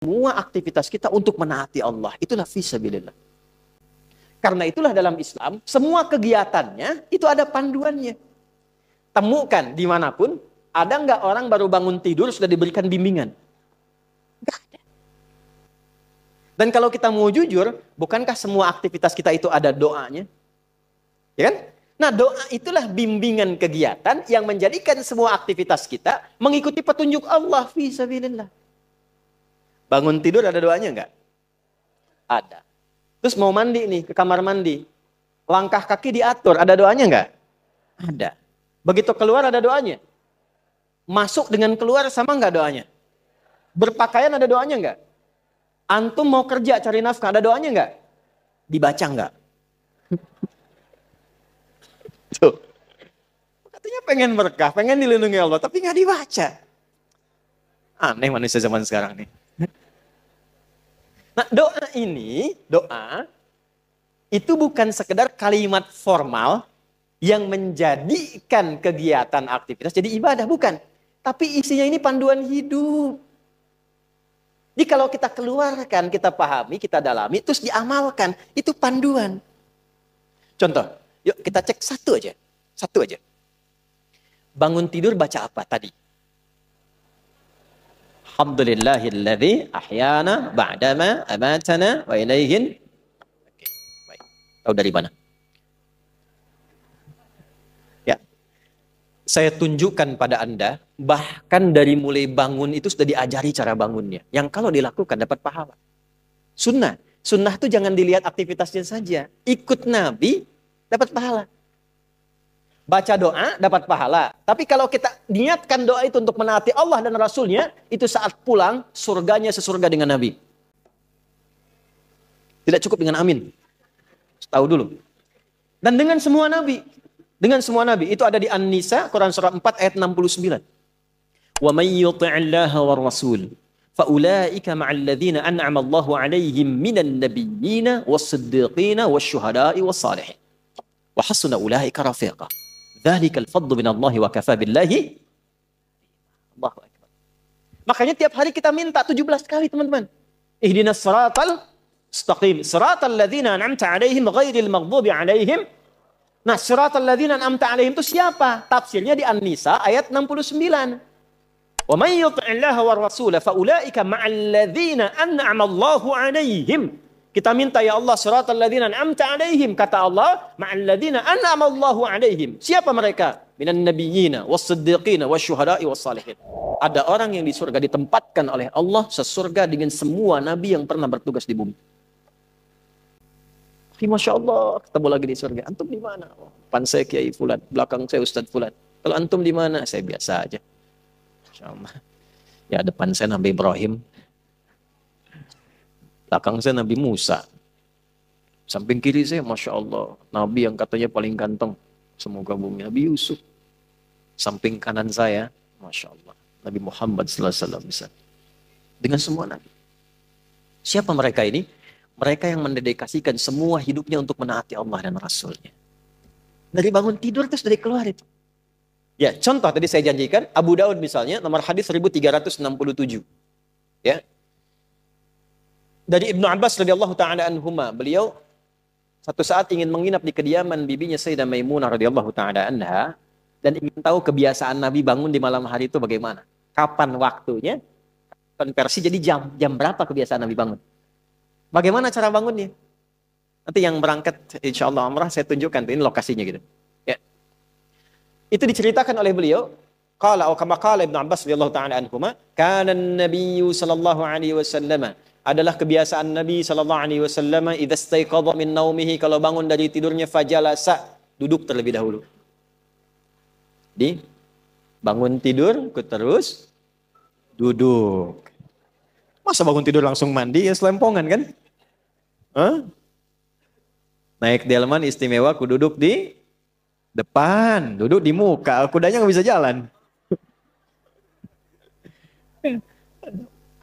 semua aktivitas kita untuk menaati Allah. Itulah fisabilillah. Karena itulah dalam Islam, semua kegiatannya itu ada panduannya. Temukan dimanapun, ada nggak orang baru bangun tidur sudah diberikan bimbingan? Nggak ada. Dan kalau kita mau jujur, bukankah semua aktivitas kita itu ada doanya? Ya kan? Nah, doa itulah bimbingan kegiatan yang menjadikan semua aktivitas kita mengikuti petunjuk Allah fisabilillah. Bangun tidur ada doanya nggak? Ada. Terus mau mandi nih, ke kamar mandi. Langkah kaki diatur, ada doanya nggak? Ada. Begitu keluar ada doanya. Masuk dengan keluar sama nggak doanya? Berpakaian ada doanya nggak? Antum mau kerja cari nafkah, ada doanya nggak? Dibaca nggak? Tuh. Katanya pengen berkah, pengen dilindungi Allah, tapi nggak dibaca. Aneh manusia zaman sekarang nih. Nah, doa itu bukan sekedar kalimat formal yang menjadikan kegiatan aktivitas jadi ibadah, bukan. Tapi isinya ini panduan hidup. Jadi kalau kita keluarkan, kita pahami, kita dalami, terus diamalkan, itu panduan. Contoh, yuk kita cek satu aja. Bangun tidur baca apa tadi? Alhamdulillahilladzi ahyana ba'dama amatana wa ilaihin. Oke, baik. Tahu dari mana? Ya. Saya tunjukkan pada Anda, bahkan dari mulai bangun itu sudah diajari cara bangunnya. Yang kalau dilakukan dapat pahala. Sunnah. Sunnah itu jangan dilihat aktivitasnya saja. Ikut Nabi, dapat pahala. Baca doa, dapat pahala. Tapi kalau kita niatkan doa itu untuk menaati Allah dan Rasulnya, itu saat pulang, surganya sesurga dengan Nabi. Tidak cukup dengan amin. Tahu dulu. Dan dengan semua Nabi. Dengan semua Nabi. Itu ada di An-Nisa, Quran surah 4 ayat 69. Wa may yuti'illaha war rasul faulaika ma'al ladzina an'ama Allahu 'alaihim minan nabiyyina was-siddiqina wasyuhada'i was-salihin. Wa hasuna ulaika rafiqa. Dzalikal fadlu minallahi wa kafa billahi. Allahu akbar. Makanya tiap hari kita minta 17 kali, teman-teman. Ihdinas siratal mustaqim, siratal ladzina an'amta 'alaihim ghairil maghdubi 'alaihim. Nah, siratal ladzina an'amta 'alaihim itu siapa? Tafsirnya di An-Nisa ayat 69. Wa may yuti'illaha war rasul fa ulaika ma'al ladzina an'ama Allahu 'alaihim. Kita minta, ya Allah, siratal ladzina an'amta 'alaihim, kata Allah, ma'al ladzina an'ama Allahu 'alaihim. Siapa mereka? Minan nabiyyina was-siddiqina wasyuhada'i was-salihin. Ada orang yang di surga ditempatkan oleh Allah sesurga dengan semua nabi yang pernah bertugas di bumi. Masya Allah, ketemu lagi di surga. Antum di mana? Oh, depan saya Kiai Fulan, belakang saya Ustadz Fulan. Kalau antum di mana? Saya biasa aja. Masya Allah. Ya, depan saya Nabi Ibrahim. Belakang saya Nabi Musa. Samping kiri saya, Masya Allah, Nabi yang katanya paling ganteng. Semoga bumi, Nabi Yusuf. Samping kanan saya, Masya Allah, Nabi Muhammad SAW. Dengan semua Nabi. Siapa mereka ini? Mereka yang mendedikasikan semua hidupnya untuk menaati Allah dan Rasulnya. Dari bangun tidur terus dari keluar itu. Ya, contoh tadi saya janjikan, Abu Daud misalnya, nomor hadis 1367. Ya. Dari Ibnu Abbas radhiyallahu taala anhuma, beliau satu saat ingin menginap di kediaman bibinya Sayyidah Maimunah radhiyallahu taala anha dan ingin tahu kebiasaan Nabi bangun di malam hari itu bagaimana. Kapan waktunya? Konversi jadi jam berapa kebiasaan Nabi bangun? Bagaimana cara bangunnya? Nanti yang berangkat insyaallah umrah saya tunjukkan ini lokasinya gitu. Ya. Itu diceritakan oleh beliau, qala atau kama qala Ibnu Abbas radhiyallahu taala anhuma, kana an-nabiyyu sallallahu alaihi wasallam, adalah kebiasaan Nabi SAW, idza staiqadha min naumihi, kalau bangun dari tidurnya, fajalasa, duduk terlebih dahulu. Bangun tidur, terus duduk. Masa bangun tidur langsung mandi, ya selempongan kan? Hah? Naik delman istimewa, aku duduk di depan, duduk di muka, kudanya nggak bisa jalan.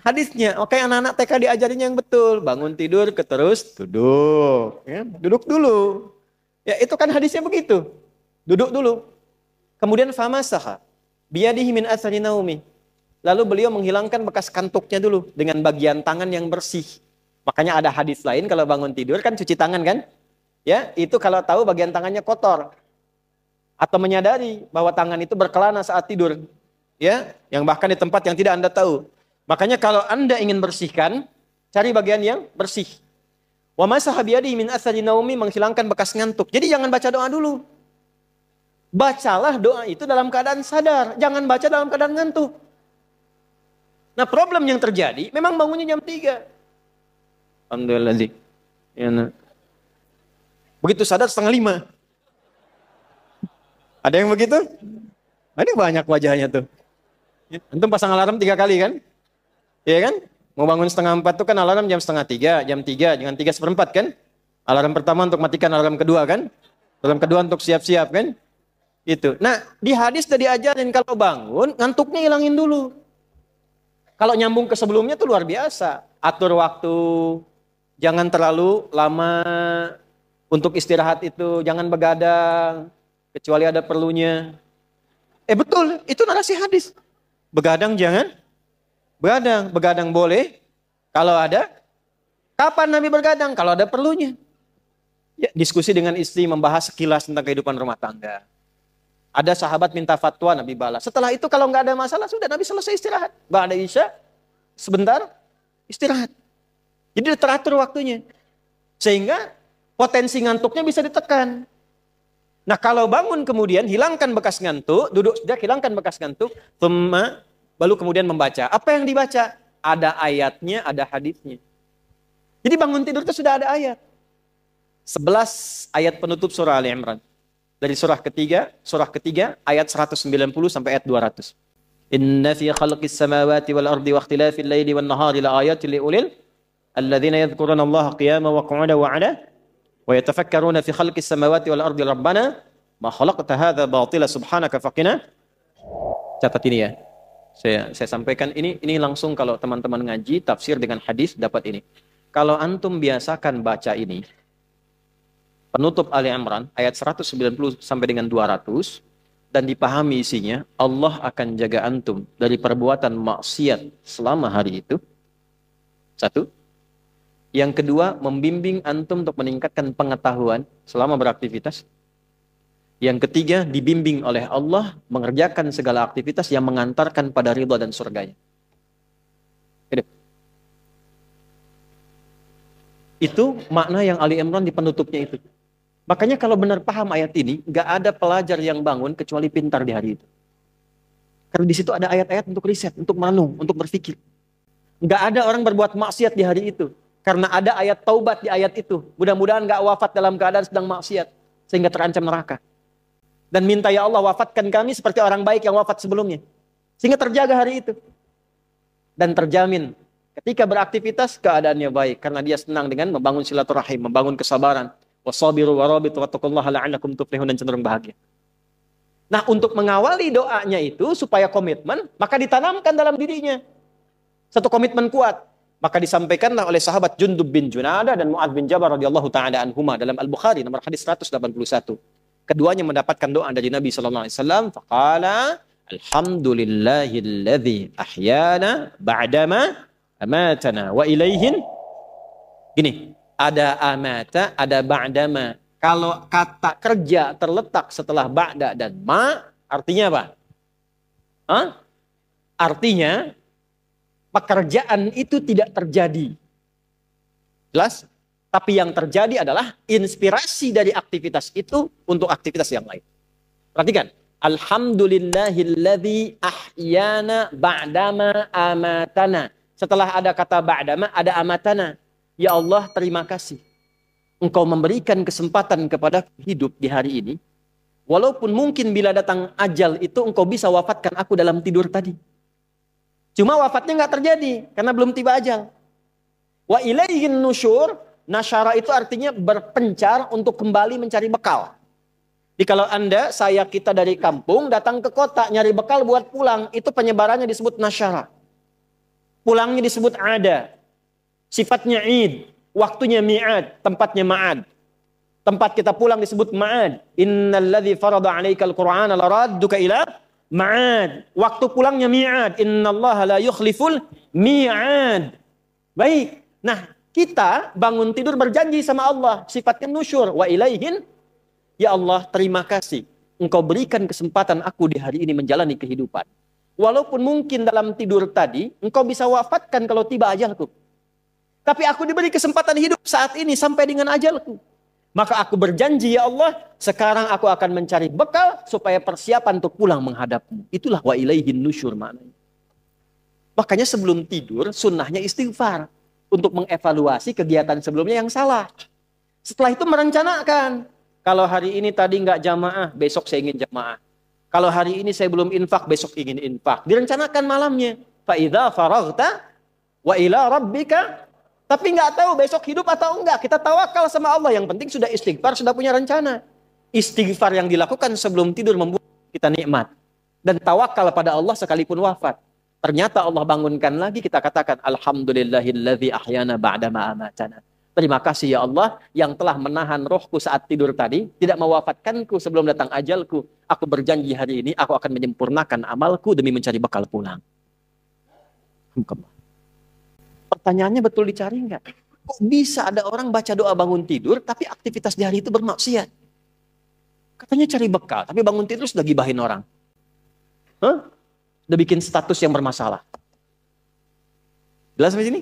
Hadisnya, oke, anak-anak TK diajarin yang betul. Bangun tidur, terus duduk. Ya, duduk dulu. Ya, itu kan hadisnya begitu. Duduk dulu. Kemudian famasaha biyadihi min athari naumi. lalu beliau menghilangkan bekas kantuknya dulu dengan bagian tangan yang bersih. Makanya ada hadis lain kalau bangun tidur kan cuci tangan kan? Ya, itu kalau tahu bagian tangannya kotor atau menyadari bahwa tangan itu berkelana saat tidur, ya, yang bahkan di tempat yang tidak Anda tahu. Makanya kalau Anda ingin bersihkan, cari bagian yang bersih. Wa masaha biyadihi min athari naumi, menghilangkan bekas ngantuk. Jadi jangan baca doa dulu. Bacalah doa itu dalam keadaan sadar, jangan baca dalam keadaan ngantuk. Nah, problem yang terjadi memang bangunnya jam 3. Alhamdulillah. Ya, nah. Begitu sadar 4:30. Ada yang begitu? Nah, ini banyak wajahnya tuh. Antum pasang alarm 3 kali kan? Iya kan? Mau bangun 3:30 tuh kan alarm jam 2:30, jam 3, jangan 3:15 kan? Alarm pertama untuk matikan alarm kedua kan? Alarm kedua untuk siap-siap kan? Itu. Nah, di hadis tadi diajarin kalau bangun, ngantuknya hilangin dulu. Kalau nyambung ke sebelumnya tuh luar biasa. Atur waktu, jangan terlalu lama untuk istirahat itu, jangan begadang, kecuali ada perlunya. Betul, itu narasi hadis. Begadang jangan. Begadang boleh kalau ada. Kapan Nabi bergadang? Kalau ada perlunya. Ya, diskusi dengan istri membahas sekilas tentang kehidupan rumah tangga. Ada sahabat minta fatwa, Nabi balas. Setelah itu kalau nggak ada masalah, sudah Nabi selesai istirahat. Ba'da isya, sebentar istirahat. Jadi teratur waktunya. Sehingga potensi ngantuknya bisa ditekan. Nah, kalau bangun kemudian hilangkan bekas ngantuk, duduk sejak hilangkan bekas ngantuk, baru kemudian membaca. Apa yang dibaca? Ada ayatnya, ada hadisnya. Jadi bangun tidur itu sudah ada ayat. 11 ayat penutup surah Ali Imran. Dari surah ketiga ayat 190 sampai ayat 200. Inna fi khalqis samawati wal ardi wa ikhtilafil laili wan nahari la ayatin liulil alladzina yadhkuruna Allaha qiyaman wa qu'udan wa 'ala wa yatafakkaruna fi khalqis samawati wal ardi rabbana ma khalaqta hadza batila subhanaka faqina. Catat ini ya. Saya sampaikan ini langsung kalau teman-teman ngaji tafsir dengan hadis dapat ini. Kalau antum biasakan baca ini penutup Ali Imran ayat 190 sampai dengan 200 dan dipahami isinya, Allah akan jaga antum dari perbuatan maksiat selama hari itu. 1. Yang kedua, membimbing antum untuk meningkatkan pengetahuan selama beraktivitas. Yang ketiga, dibimbing oleh Allah mengerjakan segala aktivitas yang mengantarkan pada ridha dan surganya. Itu makna yang Ali Imran di penutupnya itu. Makanya kalau benar paham ayat ini, nggak ada pelajar yang bangun kecuali pintar di hari itu. Karena di situ ada ayat-ayat untuk riset, untuk merenung, untuk berpikir. Nggak ada orang berbuat maksiat di hari itu. Karena ada ayat taubat di ayat itu. Mudah-mudahan nggak wafat dalam keadaan sedang maksiat. Sehingga terancam neraka. Dan minta ya Allah wafatkan kami seperti orang baik yang wafat sebelumnya. Sehingga terjaga hari itu. Dan terjamin ketika beraktivitas keadaannya baik. Karena dia senang dengan membangun silaturahim, membangun kesabaran. Wasabiru warabitu wattaqullaha la'allakum tuflihun, dan cenderung bahagia. Nah, untuk mengawali doanya itu supaya komitmen, maka ditanamkan dalam dirinya satu komitmen kuat. Maka disampaikanlah oleh sahabat Jundub bin Junadah dan Mu'adz bin Jabal radhiyallahu taala anhuma dalam Al-Bukhari nomor hadis 181. Keduanya mendapatkan doa dari Nabi sallallahu alaihi wasallam, faqala alhamdulillahilladzi ahyana ba'dama amatana wa ilaihin. Gini, ada amata, ada ba'dama. Kalau kata kerja terletak setelah ba'da dan ma, artinya apa? Artinya pekerjaan itu tidak terjadi. Jelas? Tapi yang terjadi adalah inspirasi dari aktivitas itu untuk aktivitas yang lain. Perhatikan. Alhamdulillahilladzi ahyana ba'dama amatana. Setelah ada kata ba'dama, ada amatana. Ya Allah, terima kasih. Engkau memberikan kesempatan kepada hidup di hari ini. Walaupun mungkin bila datang ajal itu engkau bisa wafatkan aku dalam tidur tadi. Cuma wafatnya nggak terjadi karena belum tiba ajal. Wa ilaihin nusyur, nasyara itu artinya berpencar untuk kembali mencari bekal. Jadi kalau Anda, kita dari kampung datang ke kota nyari bekal buat pulang, itu penyebarannya disebut nasyara. Pulangnya disebut ada. Sifatnya id, waktunya mi'ad, tempatnya ma'ad. Tempat kita pulang disebut ma'ad. Innalladzi farada 'alaikal Qur'ana laradduka ila ma'ad. Waktu pulangnya mi'ad. Innallaha la yukhliful mi'ad. Baik. Nah, kita bangun tidur berjanji sama Allah. Sifatnya nusyur. Wa ilaihin. Ya Allah, terima kasih. Engkau berikan kesempatan aku di hari ini menjalani kehidupan. Walaupun mungkin dalam tidur tadi, engkau bisa wafatkan kalau tiba ajalku. Tapi aku diberi kesempatan hidup saat ini sampai dengan ajalku. Maka aku berjanji, ya Allah, sekarang aku akan mencari bekal supaya persiapan untuk pulang menghadapmu. Itulah wa ilaihin nusyur maknanya. Makanya sebelum tidur, sunnahnya istighfar. Untuk mengevaluasi kegiatan sebelumnya yang salah. Setelah itu merencanakan. Kalau hari ini tadi nggak jamaah, besok saya ingin jamaah. Kalau hari ini saya belum infak, besok ingin infak. Direncanakan malamnya. Fa'idha faraghta wa ila rabbika. Tapi nggak tahu besok hidup atau enggak. Kita tawakal sama Allah. Yang penting sudah istighfar, sudah punya rencana. Istighfar yang dilakukan sebelum tidur membuat kita nikmat. Dan tawakal pada Allah sekalipun wafat. Ternyata Allah bangunkan lagi, kita katakan alhamdulillahilladzi ahyana ba'dama amatana. Terima kasih ya Allah yang telah menahan rohku saat tidur tadi, tidak mewafatkanku sebelum datang ajalku. Aku berjanji hari ini aku akan menyempurnakan amalku demi mencari bekal pulang. Pertanyaannya betul dicari nggak? Kok bisa ada orang baca doa bangun tidur tapi aktivitas di hari itu bermaksiat? Katanya cari bekal, tapi bangun tidur sudah gibahin orang. Hah? Udah bikin status yang bermasalah. Jelas sampai sini?